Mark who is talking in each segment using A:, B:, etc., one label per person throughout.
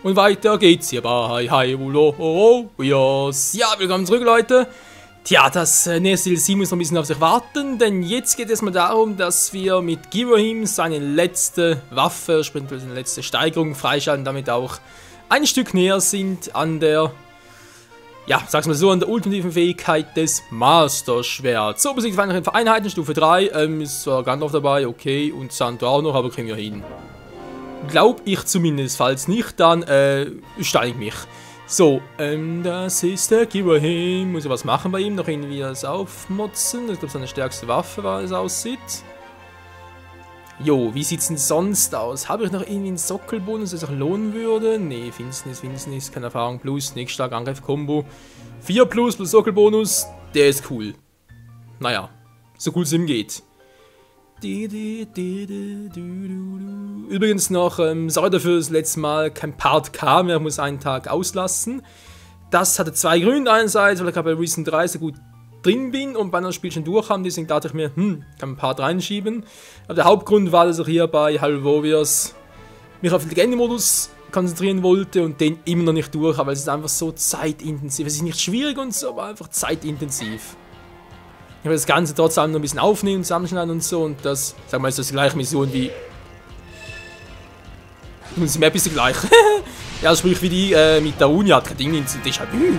A: Und weiter geht's hier bei Hyrule Warriors. Ja, willkommen zurück, Leute. Tja, das nächste DLC muss noch ein bisschen auf sich warten, denn jetzt geht es mal darum, dass wir mit Ghirahim seine letzte Waffe, seine letzte Steigerung freischalten, damit auch ein Stück näher sind an der, ja, sag's mal so, an der ultimativen Fähigkeit des Master Schwerts. So, besiegt weitere Einheiten, Stufe 3, ist zwar Gandalf dabei, okay, und Santo auch noch, aber kriegen wir hin. Glaub ich zumindest, falls nicht, dann steige ich mich. So, das ist der Ghirahim. Muss ich was machen bei ihm? Noch irgendwie das aufmotzen. Ich glaube, seine stärkste Waffe, weil es aussieht. Jo, wie sieht es denn sonst aus? Habe ich noch irgendwie einen Sockelbonus, der sich lohnen würde? Nee, Finsternis, keine Erfahrung plus, nicht stark Angriff-Kombo. 4 plus Sockelbonus, der ist cool. Naja, so cool es ihm geht. Übrigens noch, sorry dafür, das letzte Mal kein Part kam, er muss einen Tag auslassen. Das hatte zwei Gründe. Einerseits, weil ich gerade bei Recent 3 so gut drin bin und bei einem Spiel schon durch haben, deswegen dachte ich mir, kann ein Part reinschieben. Aber der Hauptgrund war, dass ich hier bei Hyrule Warriors mich auf den Legende-Modus konzentrieren wollte und den immer noch nicht durch habe, weil es ist einfach so zeitintensiv. Es ist nicht schwierig und so, aber einfach zeitintensiv. Ich will das Ganze trotzdem noch ein bisschen aufnehmen und zusammenschneiden und so. Und das, sag mal, ist das die gleiche Mission wie. Und sie mehr ein bisschen gleich. Ja, sprich wie die mit der Uni hat kein Ding ins Déjà-vu.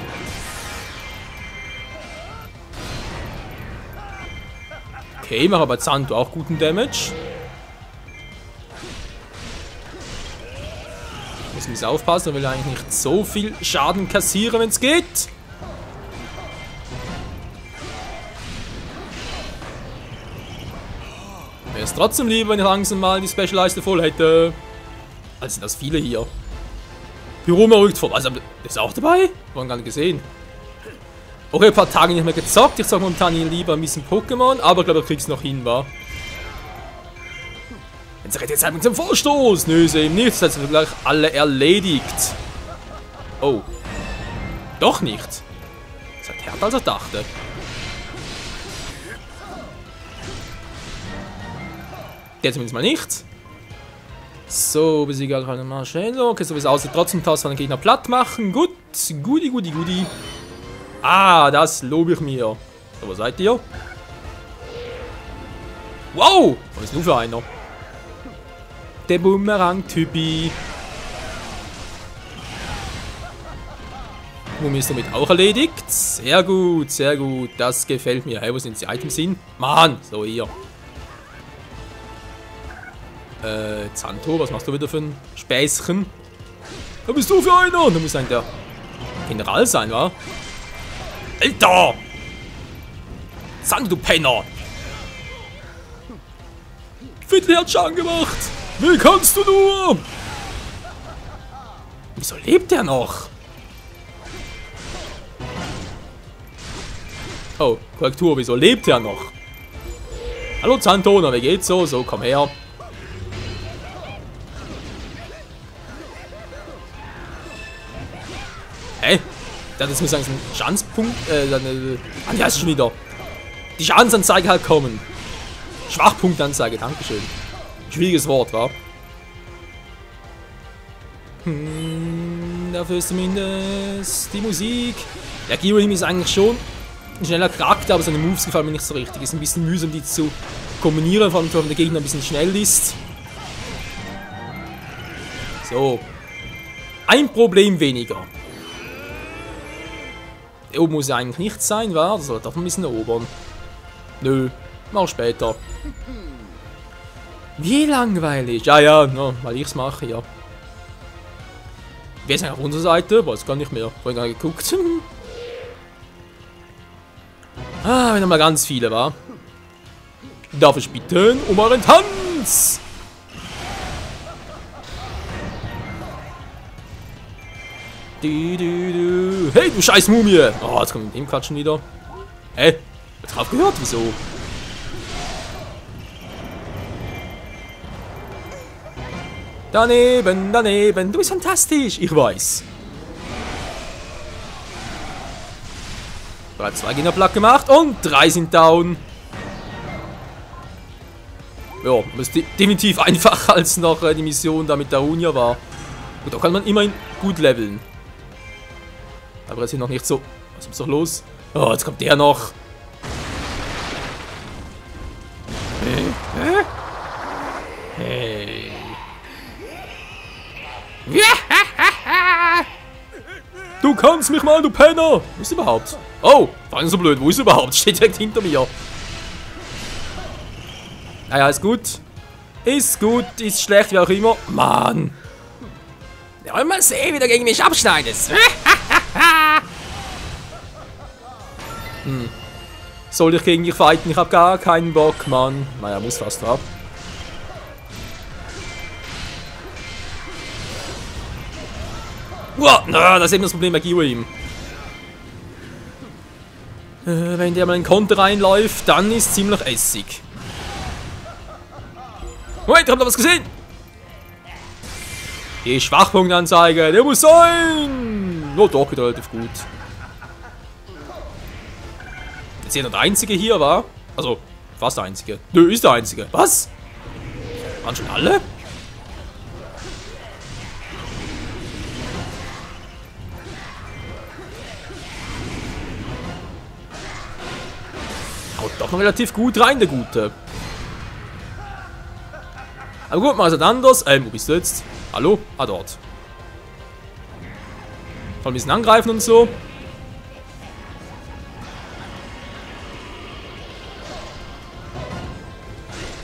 A: Okay, mache aber Santo auch guten Damage. Muss ein bisschen aufpassen, will eigentlich nicht so viel Schaden kassieren, wenn es geht. Wäre es trotzdem lieber, wenn ich langsam mal die Special-Leiste voll hätte. Also sind das viele hier. Hiruma rückt vor. Also, der ist auch dabei? Worden gar nicht gesehen. Okay, ein paar Tage nicht mehr gezockt. Ich sag momentan hier lieber ein bisschen Pokémon. Aber ich glaube, ich krieg's noch hin, wa? Wenn sie jetzt Zeitpunkt zum Vorstoß. Nö, ist eben nicht. Das hat gleich alle erledigt. Oh. Doch nicht. Das hat härter als ich dachte. Der zumindest mal nicht. So, besiege ich halt mal schnell. Okay, so wie es aussieht, trotzdem den Gegner platt machen. Gut, Gudi. Ah, das lobe ich mir. So, wo seid ihr? Wow! Was ist nur für einer? Der Bumerang-Typi. Mumie ist damit auch erledigt. Sehr gut. Das gefällt mir. Hey, wo sind die Items hin? Mann, so hier. Santo, was machst du wieder für ein Späßchen? Da bist du für einer! Da muss ein der General sein, wa? Alter! Santo, du Penner! Viertelherz Schaden gemacht! Wie kannst du nur? Wieso lebt der noch? Oh, Korrektur, wieso lebt er noch? Hallo Santo, na wie geht's so? So, komm her. Hä? Das muss eigentlich ein Schadspunkt, wie heißt es schon wieder? Die Schadensanzeige halt kommen. Schwachpunktanzeige, dankeschön. Schwieriges Wort, wa? Dafür ist zumindest die Musik. Der Ghirahim ist eigentlich schon ein schneller Charakter, aber seine Moves gefallen mir nicht so richtig. Ist ein bisschen mühsam, die zu kombinieren, vor allem wenn der Gegner ein bisschen schnell ist. So. Ein Problem weniger. Hier oben muss ja eigentlich nichts sein, wa? Das soll doch ein bisschen erobern. Nö, mach später. Wie langweilig. Ja, no, weil ich's mache, ja. Wer ist eigentlich auf unserer Seite? Weiß gar nicht mehr. Vorhin gar nicht geguckt. Ah, wenn noch mal ganz viele, wa? Darf ich bitten um euren Tanz? Hey, du scheiß Mumie! Oh, jetzt kommt mit dem Quatschen wieder. Hä? Hat drauf gehört? Wieso? Daneben. Du bist fantastisch. Ich weiß. Bereits 2 Gegner platt gemacht und 3 sind down. Ja, das ist definitiv einfacher als noch die Mission da mit der Unia war. Gut, da kann man immerhin gut leveln. Aber jetzt hier noch nicht so... Was ist doch los? Oh, jetzt kommt der noch. Hey. Du kannst mich mal, du Penner! Wo ist überhaupt? Oh, war nicht so blöd. Wo ist überhaupt? Steht direkt hinter mir. Naja, ist gut. Ist gut, ist schlecht, wie auch immer. Mann. Ja, wollen mal sehen, wie du gegen mich abschneidest. Soll ich gegen dich fighten? Ich hab gar keinen Bock, Mann. Naja, muss fast ab. Wow, das ist eben das Problem bei Giwim. Wenn der mal in den Konter reinläuft, dann ist ziemlich Essig. Moment, ich hab da was gesehen! Die Schwachpunktanzeige, der muss sein! Oh, doch, geht relativ gut. Jetzt ist ja der einzige hier, war? Also, fast der einzige. Nö, ist der einzige. Was? Waren schon alle? Haut doch noch relativ gut rein, der Gute. Aber gut, mal ist anders. Wo bist du jetzt? Hallo? Ah, dort. Voll ein bisschen angreifen und so.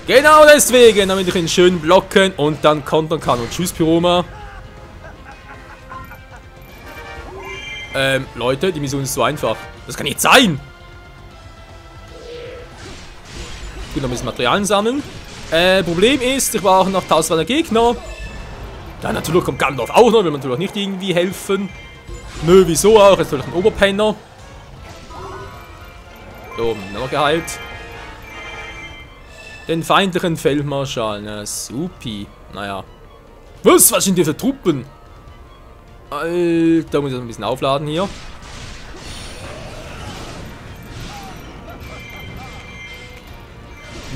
A: Genau deswegen, damit ich ihn schön blocken und dann kontern kann. Und tschüss, Pyroma. Leute, die Mission ist so einfach. Das kann nicht sein! Gut, noch ein bisschen Materialien sammeln. Problem ist, ich brauche noch 1200 Gegner. Ja, natürlich kommt Gandalf auch noch, will man natürlich nicht irgendwie helfen. Nö, wieso auch? Jetzt natürlich ein Oberpenner. So, noch geheilt. Den feindlichen Feldmarschall, na supi. Naja. Was sind die für Truppen? Alter, muss ich das ein bisschen aufladen hier.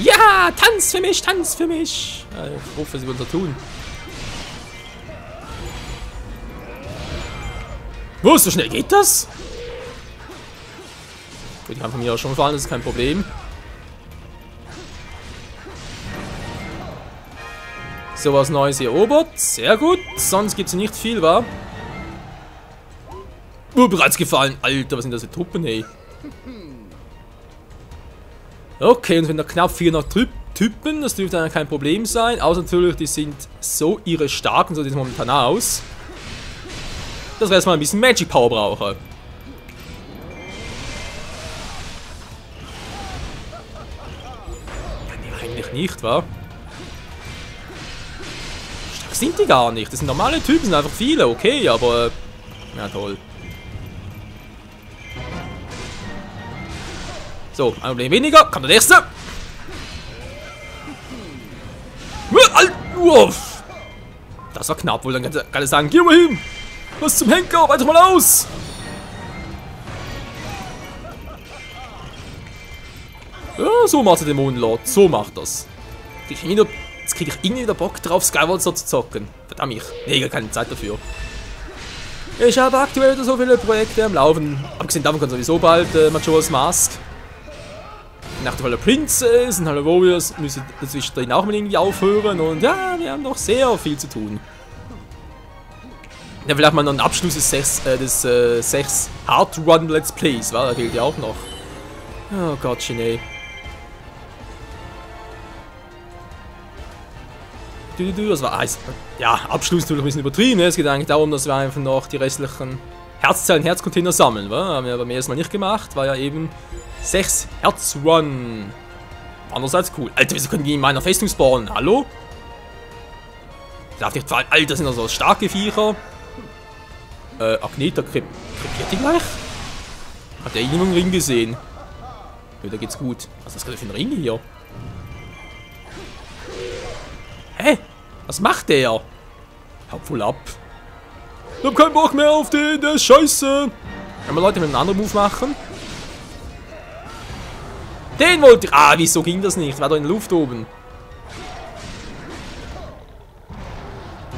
A: Ja, tanz für mich, tanz für mich. Ich hoffe, sie wollen das tun. Was, so schnell geht das? Gut, die haben von mir auch schon fahren, das ist kein Problem. So, was Neues hier erobert. Sehr gut. Sonst gibt es nicht viel, wa? Bereits gefallen. Alter, was sind das für Truppen, hey? Okay, und wenn da knapp 400 Typen, das dürfte dann kein Problem sein. Außer natürlich, die sind so irre stark und so sieht es momentan aus. Dass wir erstmal ein bisschen Magic Power brauchen. Eigentlich nicht, wa? Stark sind die gar nicht. Das sind normale Typen, sind einfach viele, okay, aber... ja, toll. So, ein Problem weniger. Kommt der nächste. Das war knapp, wohl. Dann kann ich sagen, geh mal hin. Was zum Henker? Weiter mal aus. Ja, so macht der Dämonenlord. So macht das. Jetzt kriege ich irgendwie wieder Bock drauf, Skyward so zu zocken. Verdammt mich. Nee, keine Zeit dafür. Ich habe aktuell so viele Projekte am Laufen. Abgesehen davon kommt sowieso bald Majora's Mask. Nach der Princess und Hello Warriors müssen dazwischen auch mal irgendwie aufhören und ja, wir haben noch sehr viel zu tun. Ja, vielleicht mal noch einen Abschluss des 6 Hard Run Let's Plays, war da fehlt ja auch noch. Oh Gottchen, ey. Das war heißt, ja, Abschluss natürlich ein bisschen übertrieben, ne? Es geht eigentlich darum, dass wir einfach noch die restlichen Herzzellen, Herzcontainer sammeln, wa? Haben wir aber erstmal nicht gemacht, war ja eben 6 Herz-Run. Andererseits cool. Alter, wieso können die in meiner Festung spawnen? Hallo? Ich darf nicht fallen. Alter, sind das so starke Viecher. Agneta krepiert die gleich? Hat der irgendwo einen Ring gesehen? Ja, da geht's gut. Was ist das gerade für ein Ring hier? Hä? Was macht der? Hau voll ab. Ich hab keinen Bock mehr auf den, der ist scheiße. Können wir Leute mit einem anderen Move machen? Den wollte ich... ah, wieso ging das nicht? War doch in der Luft oben.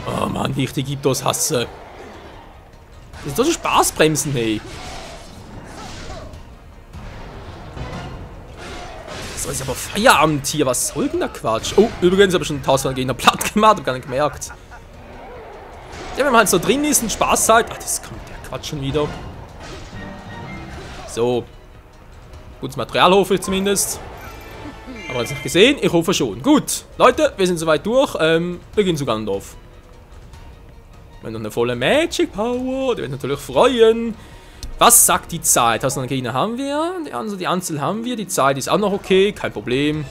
A: Oh Mann, wie ich die Gyptos hasse. Das sind doch so Spaßbremsen, hey. So ist aber Feierabend hier. Was soll denn der Quatsch? Oh, übrigens habe ich schon 1000 Gegner platt gemacht. Hab gar nicht gemerkt. Ja, wenn man halt so drin ist und Spaß hat. Ach, das kommt der Quatsch schon wieder. So. Gutes Material hoffe ich zumindest. Aber jetzt noch gesehen? Ich hoffe schon. Gut, Leute, wir sind soweit durch. Wir gehen zu Ganondorf. Wir haben noch eine volle Magic Power. Die wird natürlich freuen. Was sagt die Zeit? 1000 Gegner haben wir. Also die Anzahl haben wir. Die Zeit ist auch noch okay. Kein Problem.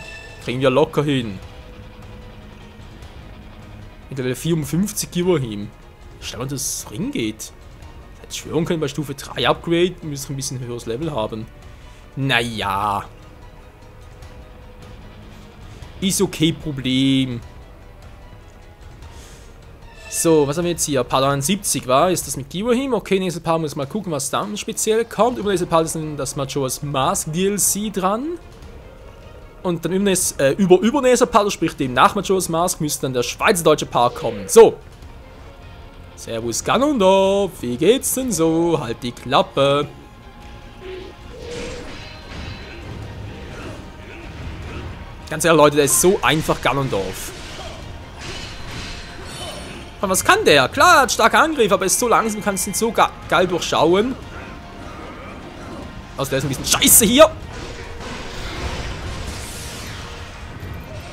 A: Kriegen wir locker hin. Mittlerweile 54 Giverhim. Ich glaube, dass das Ring geht. Ich hätte schwören können, bei Stufe 3 Upgrade müsste ich ein bisschen höheres Level haben. Naja. Ist okay, Problem. So, was haben wir jetzt hier? Part 71 war. Ist das mit Giverhim? Okay, nächstes Part muss mal gucken, was dann speziell kommt. Über nächstes Part ist dann das Majora's Mask DLC dran. Und dann übernächster Part, sprich dem nach Majora's Mask, müsste dann der schweizerdeutsche Part kommen. So. Servus Ganondorf, wie geht's denn so? Halt die Klappe. Ganz ehrlich, Leute, der ist so einfach Ganondorf. Und was kann der? Klar, er hat starke Angriff, aber er ist so langsam, kannst ihn so geil durchschauen. Also der ist ein bisschen scheiße hier.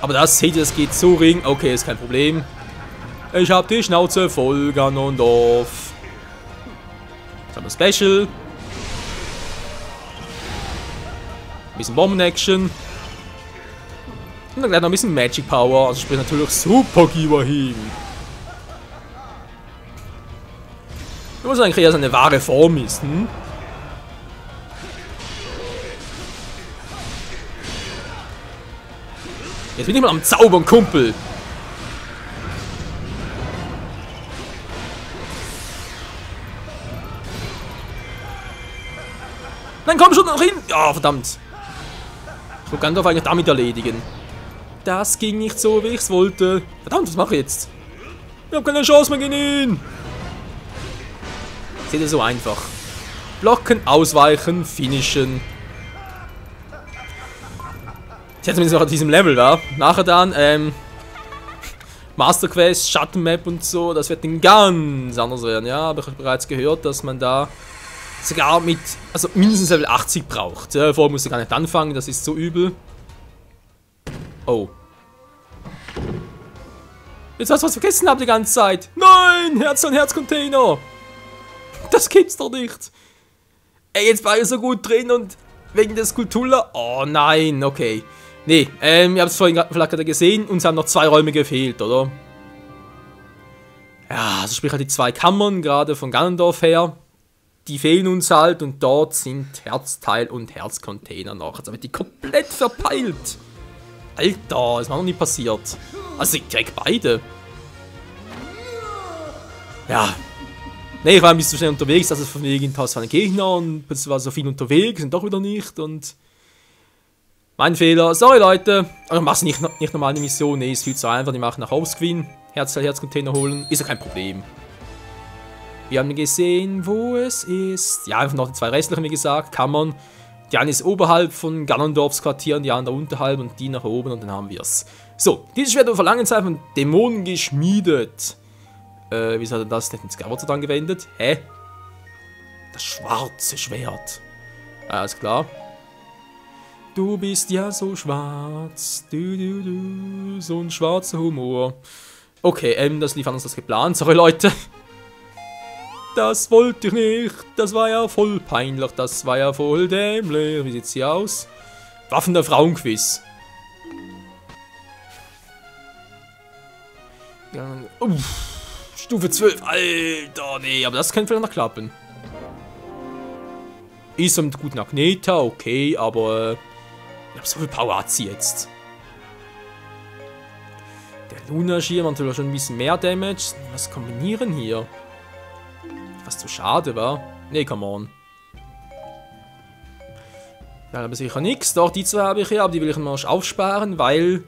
A: Aber das, seht ihr, das geht so ring. Okay, ist kein Problem. Ich hab die Schnauze voll, Ganondorf. Jetzt haben wir Special. Ein bisschen Bomben-Action. Und dann gleich noch ein bisschen Magic Power. Also sprich natürlich Super Giverhim. Du musst eigentlich eher seine wahre Form ist, hm? Jetzt bin ich mal am Zaubern, Kumpel. Nein, komm schon noch hin! Ja, verdammt. Ich wollte Ganondorf eigentlich damit erledigen. Das ging nicht so, wie ich es wollte. Verdammt, was mache ich jetzt? Ich habe keine Chance mehr gegen ihn. Seht ihr, so einfach. Blocken, ausweichen, finishen. Jetzt zumindest noch auf diesem Level, war. Nachher dann, Master Quest, Schattenmap und so, das wird dann ganz anders werden, ja. Aber ich habe bereits gehört, dass man da sogar mit, also mindestens Level 80 braucht. Ja, vorher musst du gar nicht anfangen, das ist so übel. Oh. Jetzt hast du was vergessen die ganze Zeit. Nein, Herz an Herz-Container. Das gibt's doch nicht. Ey, jetzt war ich so gut drin und wegen der Skulltula. Oh nein, okay. Nee, ihr habt es vorhin vielleicht gerade gesehen, uns haben noch 2 Räume gefehlt, oder? Ja, also sprich halt die 2 Kammern, gerade von Ganondorf her. Die fehlen uns halt und dort sind Herzteil und Herzcontainer noch. Jetzt habe ich die komplett verpeilt. Alter, ist mir noch nie passiert. Also direkt beide. Ja. Ne, ich war ein bisschen zu schnell unterwegs, also von wegen 1000 Gegner und es war so viel unterwegs und doch wieder nicht und... Mein Fehler. Sorry, Leute. Aber ich mache nicht normal eine Mission. Ne, ist viel zu einfach. Die machen nach Hauptscreen. Herzcontainer holen. Ist ja kein Problem. Wir haben gesehen, wo es ist. Ja, einfach noch die 2 restlichen, wie gesagt. Kammern. Die eine ist oberhalb von Ganondorfs Quartier und die andere unterhalb und die nach oben und dann haben wir es. So, dieses Schwert wurde vor langer Zeit von Dämonen geschmiedet. Wieso hat er das nicht ins Skyward angewendet? Hä? Das schwarze Schwert. Alles klar. Du bist ja so schwarz. Du. So ein schwarzer Humor. Okay, das lief anders als geplant. Sorry, Leute. Das wollte ich nicht. Das war ja voll peinlich. Das war ja voll dämlich. Wie sieht's hier aus? Waffen der Frauenquiz. Stufe 12. Alter, nee, aber das könnte vielleicht noch klappen. Ist mit guten Agneta, okay, aber ich habe so viel Power hat sie jetzt. Der Luna-Schirm macht natürlich schon ein bisschen mehr Damage. Was kombinieren hier? Was zu schade war. Nee, come on. Da habe ich sicher nichts. Doch, die 2 habe ich ja, aber die will ich noch aufsparen, weil...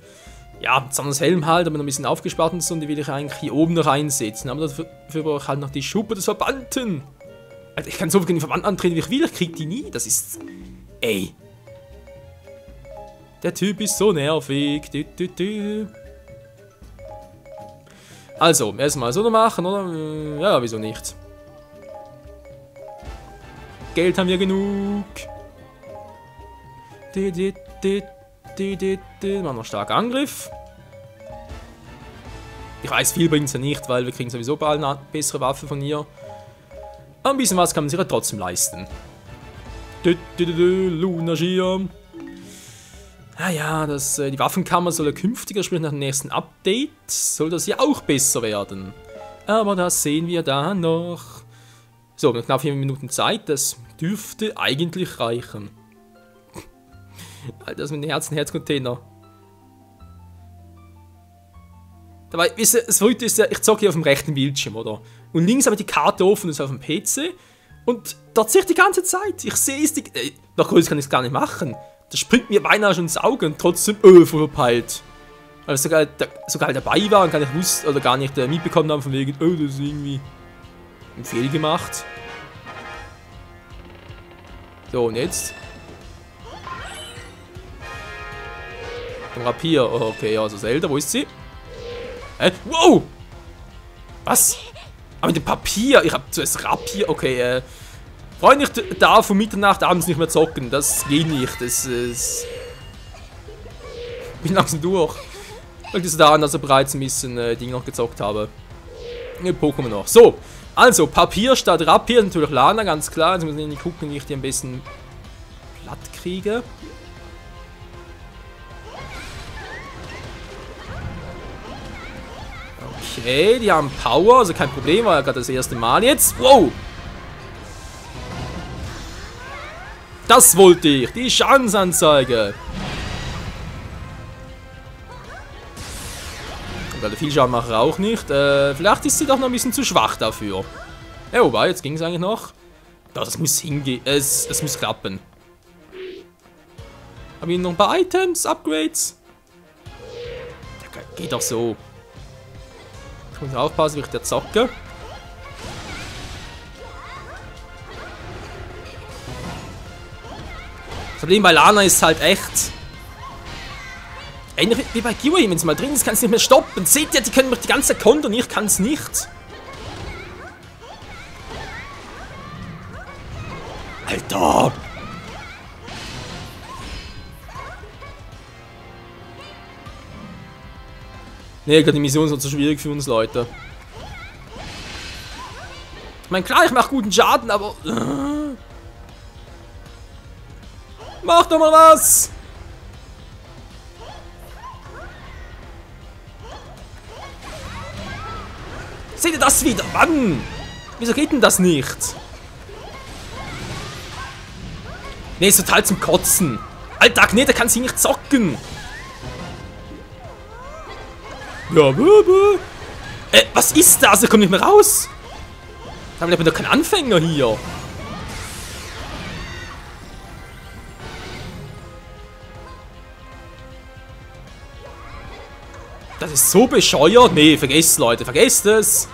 A: Ja, Xanders Helm halt, aber noch ein bisschen aufgespart und so, und die will ich eigentlich hier oben noch einsetzen. Aber dafür brauche ich halt noch die Schuppe des Verbannten. Alter, ich kann so viele Verwandten antreten, wie ich will. Ich krieg die nie. Das ist... Ey. Der Typ ist so nervig. Also, erstmal so machen, oder? Ja, wieso nicht? Geld haben wir genug. Machen wir starken Angriff. Ich weiß, viel bringt es ja nicht, weil wir kriegen sowieso bald eine bessere Waffe von ihr. Aber ein bisschen was kann man sich ja trotzdem leisten. Lunaschirm. Ah ja, die Waffenkammer soll ja künftiger, sprich nach dem nächsten Update, soll das ja auch besser werden. Aber das sehen wir dann noch. So, noch knapp 4 Minuten Zeit, das dürfte eigentlich reichen. Alter, das mit dem Herzcontainer. Dabei, wisst ihr, das Verrückte ist ja, ich zocke hier auf dem rechten Bildschirm, oder? Und links habe ich die Karte offen und ist auf dem PC. Und dort sehe ich die ganze Zeit. Ich sehe es, noch größer kann ich es gar nicht machen. Das springt mir beinahe schon ins Auge und trotzdem verpeilt. Weil ich sogar dabei war und gar nicht wusste, oder gar nicht mitbekommen haben von wegen, oh, das ist irgendwie ein Fehl gemacht. So, und jetzt? Ein Rapier. Oh, okay, also Zelda, wo ist sie? Wow! Was? Aber mit dem Papier. Ich hab zuerst Rapier. Okay, Freunde, ich darf um Mitternacht abends nicht mehr zocken. Das geht nicht. Das ist... Ich bin langsam durch. Liegt es daran, dass ich bereits ein bisschen Dinge noch gezockt habe. Pokémon noch. So, also Papier statt Rapier. Natürlich Lana, ganz klar. Jetzt muss ich gucken, wie ich die am besten platt kriege. Okay, die haben Power, also kein Problem, war ja gerade das erste Mal jetzt. Wow! Das wollte ich, die Schadensanzeige. Weil viel Schaden mache ich auch nicht. Vielleicht ist sie doch noch ein bisschen zu schwach dafür. Ja, wobei, jetzt ging es eigentlich noch. Ja, das muss hingehen, es muss klappen. Haben wir noch ein paar Items, Upgrades? Ja, geht doch so. Ich muss aufpassen, wie ich da zocke. Das Problem bei Lana ist halt echt... Ähnlich wie bei Kiwi, wenn es mal drin ist, kann es nicht mehr stoppen. Seht ihr, die können mich die ganze Zeit kontern, ich kann es nicht. Alter! Nee, die Mission ist so schwierig für uns, Leute. Ich meine, klar, ich mache guten Schaden, aber... Mach doch mal was! Seht ihr das wieder? Mann! Wieso geht denn das nicht? Nee, ist total zum Kotzen. Alter, nee, da kann sie nicht zocken. Ja, was ist das? Ich komme nicht mehr raus. Ich bin doch kein Anfänger hier. Das ist so bescheuert. Nee, vergesst, Leute, vergesst es.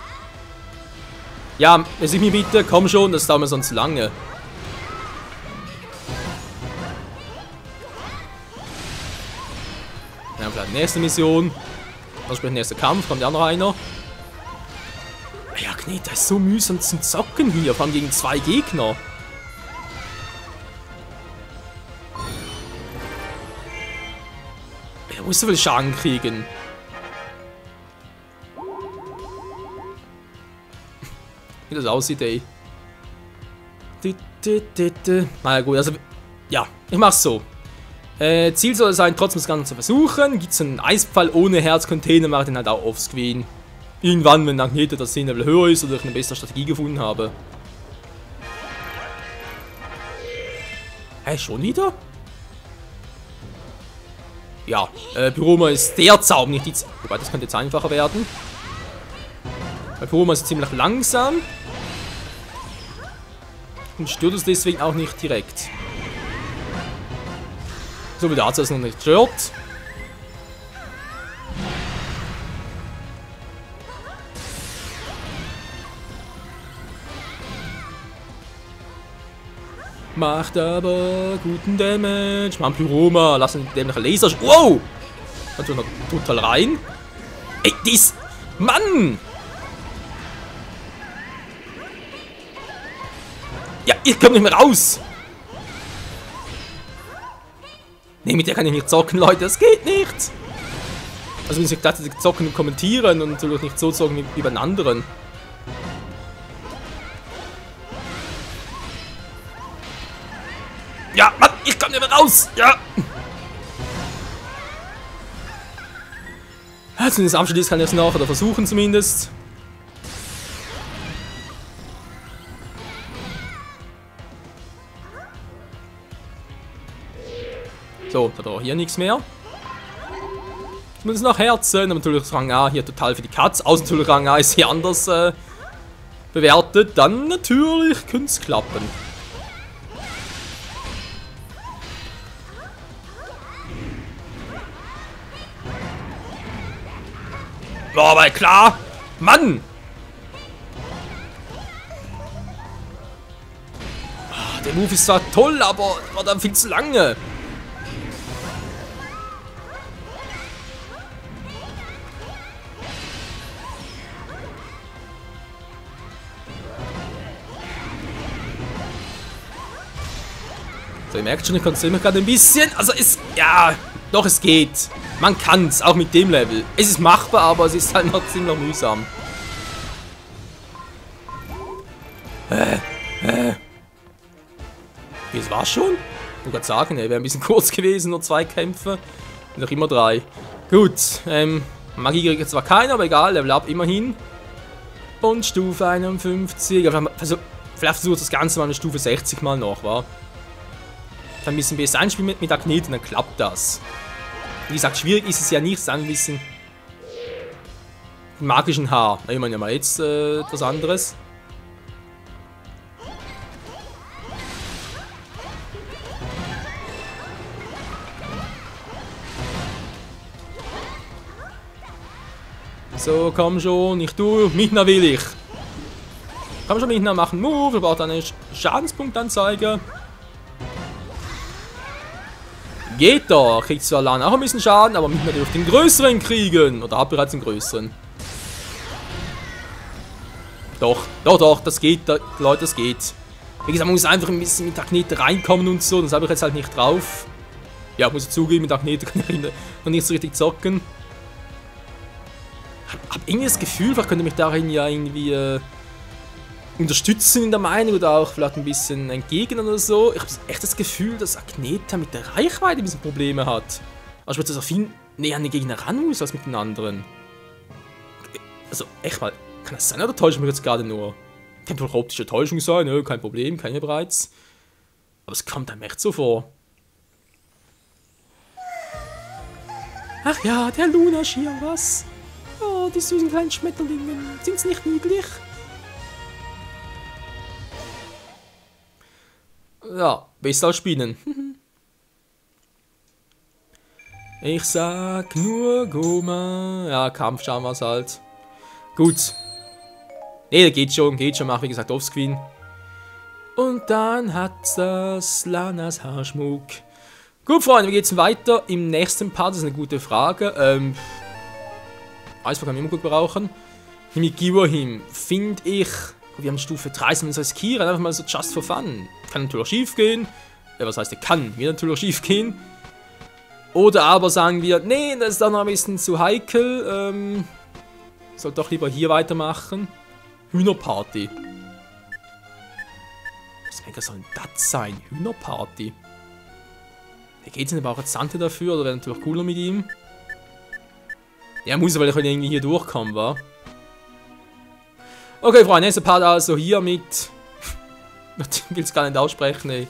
A: Ja, lass mich bitte, komm schon, das dauert mir sonst lange. Ja, vielleicht nächste Mission. Das spielt der nächste Kampf, kommt ja noch einer. Ja, nee, das ist so mühsam zum Zocken hier, vor allem gegen 2 Gegner. Er muss so viel Schaden kriegen. Wie das aussieht, ey. Na ja, gut, also, ja, ich mach's so. Ziel soll es sein, trotzdem das Ganze zu versuchen. Gibt es einen Eisball ohne Herzcontainer, mache ich den halt auch offscreen. Irgendwann, wenn Agnete das 10 Level höher ist oder ich eine bessere Strategie gefunden habe. Hä, schon wieder? Ja, Pyroma ist der Zauber, nicht die wobei, das könnte jetzt einfacher werden. Weil Pyroma ist ziemlich langsam. Und stört es deswegen auch nicht direkt. So wie der Arzt es noch nicht stört. Macht aber guten Damage. Mann, Pyroma, lass den dämlichen Laser. Wow! Hat noch total rein. Ey, dies. Mann! Ja, ich komm nicht mehr raus! Nee, mit der kann ich nicht zocken, Leute, das geht nicht! Also, wenn ich gleichzeitig zocken und kommentieren und natürlich nicht so zocken wie bei den anderen. Ja, Mann, ich komm nicht mehr raus! Ja! Also, wenn es Abschluss ist, kann ich es nachher versuchen zumindest. So, da war hier nichts mehr. Zumindest noch Herzen, aber natürlich Rang A hier total für die Katz. Außer natürlich Rang A ist hier anders bewertet. Dann natürlich könnte es klappen. Oh, aber klar! Mann! Oh, der Move ist zwar toll, aber war dann viel zu lange. So, ihr merkt schon, ich konzentriere mich gerade ein bisschen. Also es, ja, doch es geht. Man kann es, auch mit dem Level. Es ist machbar, aber es ist halt noch ziemlich mühsam. Wie, es war schon? Ich wollte gerade sagen, wäre ein bisschen kurz gewesen, nur 2 Kämpfe. Und noch immer 3. Gut, Magie kriegt jetzt zwar keiner, aber egal, Level Up immerhin. Und Stufe 51. Also, vielleicht versucht das Ganze mal eine Stufe 60 mal noch, wa? Dann ein bisschen besser einspielen mit Agneten, dann klappt das. Wie gesagt, schwierig ist es ja nicht, es ist ein bisschen magischen Haar. Ich meine ja mal jetzt etwas anderes. So, komm schon, nicht du, Michna will ich. Komm schon, Michna, mach einen Move, er braucht eine Schadenspunktanzeige. Geht doch, kriegt zwar Lan auch ein bisschen Schaden, aber Michna dürfte den größeren kriegen. Oder hat bereits den größeren. Doch, das geht, Leute, das geht. Wie gesagt, man muss einfach ein bisschen mit Agnete reinkommen und so, das habe ich jetzt halt nicht drauf. Ja, muss ich zugeben, mit Agnete kann ich noch nicht so richtig zocken. Hab irgendwie das Gefühl, vielleicht könnte mich darin ja irgendwie unterstützen in der Meinung oder auch vielleicht ein bisschen entgegen oder so. Ich habe echt das Gefühl, dass Agneta mit der Reichweite ein bisschen Probleme hat. Also dass er viel näher an den Gegner ran muss als mit den anderen. Also echt mal, kann das sein oder täusche ich mich jetzt gerade nur? Kann doch optische Täuschung sein, ne? Kein Problem, kann ich ja bereits. Aber es kommt einem echt so vor. Ach ja, der Lunaschirm, was? Oh, die süßen kleinen Schmetterlinge, sind's nicht niedlich? Ja, besser als Spinnen. Ich sag nur Goma. Ja, Kampf schauen wir es halt. Gut. Ne, geht schon, mach wie gesagt Offscreen. Und dann hat das Lanas Haarschmuck. Gut, Freunde, wie geht's denn weiter im nächsten Part? Das ist eine gute Frage. Eisberg kann man immer gut brauchen. Mit Giverhim finde ich. Wir haben Stufe 30, wir riskieren, einfach mal so just for fun. Kann natürlich auch schief gehen. Ja, was heißt, kann wird natürlich auch schief gehen. Oder aber sagen wir, nee, das ist doch noch ein bisschen zu heikel. Soll doch lieber hier weitermachen. Hühnerparty. Was soll denn das sein? Hühnerparty. Wie geht's denn aber auch Sante dafür? Oder wäre natürlich cooler mit ihm? Ja, muss er, weil ich irgendwie hier durchkommen war. Okay, Freunde, nächster Part also hier mit. Ich will es gar nicht aussprechen, ey.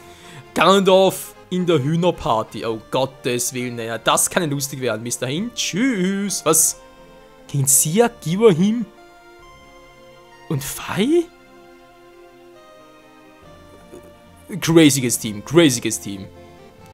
A: Ganondorf in der Hühnerparty. Oh Gottes Willen, ey. Das kann ja lustig werden. Bis dahin, tschüss. Was? Gegen Sia, Giverhim und Fei? Crazyes Team, crazyes Team.